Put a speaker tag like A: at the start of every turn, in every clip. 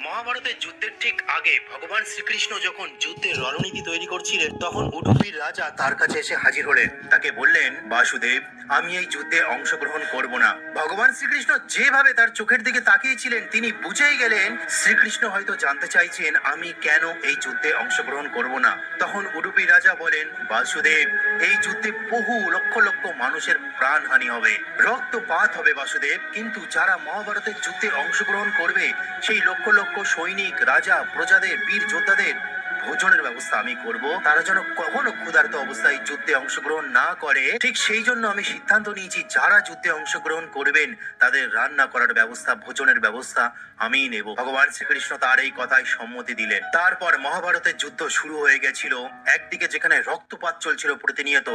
A: মহাভারতের যুদ্ধের ঠিক আগে ভগবান শ্রীকৃষ্ণ যখন যুদ্ধের রণনীতি তৈরি করছিলেন, তখন উডুপির রাজা তার কাছে এসে হাজির হলেন। তাকে বললেন, বাসুদেব, আমি এই যুদ্ধে অংশগ্রহণ করব না। ভগবান শ্রীকৃষ্ণ যেভাবে তার চোখের দিকে তাকিয়েছিলেন, তিনি বুঝেই গেলেন শ্রীকৃষ্ণ হয়তো জানতে চাইছেন আমি কেন এই যুদ্ধে অংশগ্রহণ করব না। তখন উডুপি রাজা বলেন, বাসুদেব, এই যুদ্ধে বহু লক্ষ লক্ষ মানুষের প্রাণহানি হবে, রক্তপাত হবে বাসুদেব, কিন্তু যারা মহাভারতের যুদ্ধে অংশগ্রহণ করবে সেই লক্ষ লক্ষ সৈনিক, রাজা, প্রজাদের, বীর যোদ্ধাদের ভোজনের ব্যবস্থা আমি করব। তারা যেন কখনো ক্ষুধার্ত অবস্থায় যুদ্ধে অংশগ্রহণ না করে। ঠিক সেই জন্য আমি সিদ্ধান্ত নিয়েছি, যারা যুদ্ধে অংশগ্রহণ করবেন তাদের রান্না করার ব্যবস্থা, ভোজনের ব্যবস্থা আমি নেব। ভগবান শ্রীকৃষ্ণ তার এই কথায় সম্মতি দিলেন। তারপর মহাভারতের যুদ্ধ শুরু হয়ে গেছিল। একদিকে যেখানে রক্তপাত চলছিল প্রতিনিয়ত,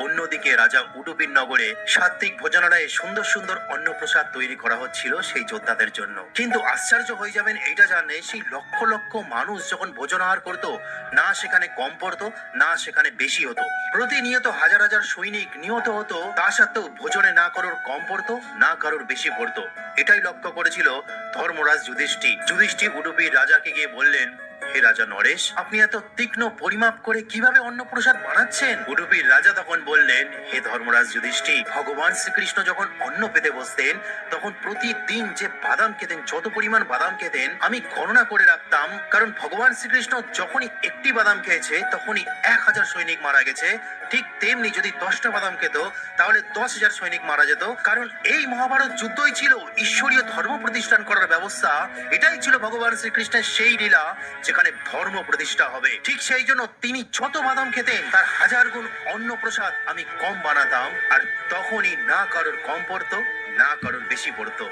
A: অন্যদিকে রাজা উডুপির নগরে সাত্বিক ভোজনালয়ে সুন্দর সুন্দর অন্নপ্রসাদ তৈরি করা হচ্ছিল সেই যোদ্ধাদের জন্য। কিন্তু আশ্চর্য হয়ে যাবেন এইটা জানলে, সেই লক্ষ লক্ষ মানুষ যখন ভোজনাহার করত, না সেখানে কম পড়তো, না সেখানে বেশি হতো। প্রতিনিয়ত হাজার হাজার সৈনিক নিহত হতো, তা সত্ত্বেও ভোজনে না কারোর কম পড়তো, না কারোর বেশি পড়তো। এটাই লক্ষ্য করেছিল ধর্মরাজ যুধিষ্ঠির উডুপির রাজাকে গিয়ে বললেন, হে রাজা নরেশ, আপনি এত তীক্ষ্ণ পরিমাপ করে কিভাবে অন্নপ্রসাদ বানাচ্ছেন? উডুপির রাজা তখন বললেন, হে ধর্মরাজ যুধিষ্ঠির, ভগবান শ্রীকৃষ্ণ যখন অন্ন পেতে বসতেন, তখন প্রতিদিন যে বাদাম খেতেন, যত পরিমাণ বাদাম খেতেন আমি গণনা করে রাখতাম। কারণ ভগবান শ্রীকৃষ্ণ যখনই একটি বাদাম খেয়েছে তখনই 1000 সৈনিক মারা গেছে। ঠিক তেমনি যদি 10টা বাদাম খেত তাহলে 10,000 সৈনিক মারা যেত। কারণ এই মহাভারত যুদ্ধই ছিল ঈশ্বরীয় ধর্ম প্রতিষ্ঠান করার ব্যবস্থা। এটাই ছিল ভগবান শ্রীকৃষ্ণের সেই লীলা যেখানে ধর্ম প্রতিষ্ঠা হবে। ঠিক সেই জন্য তিনি যত বাদাম খেতেন তার 1000 গুণ অন্ন প্রসাদ আমি কম বানাতাম, আর তখনই না কারোর কম পড়তো, না কারোর বেশি পড়তো।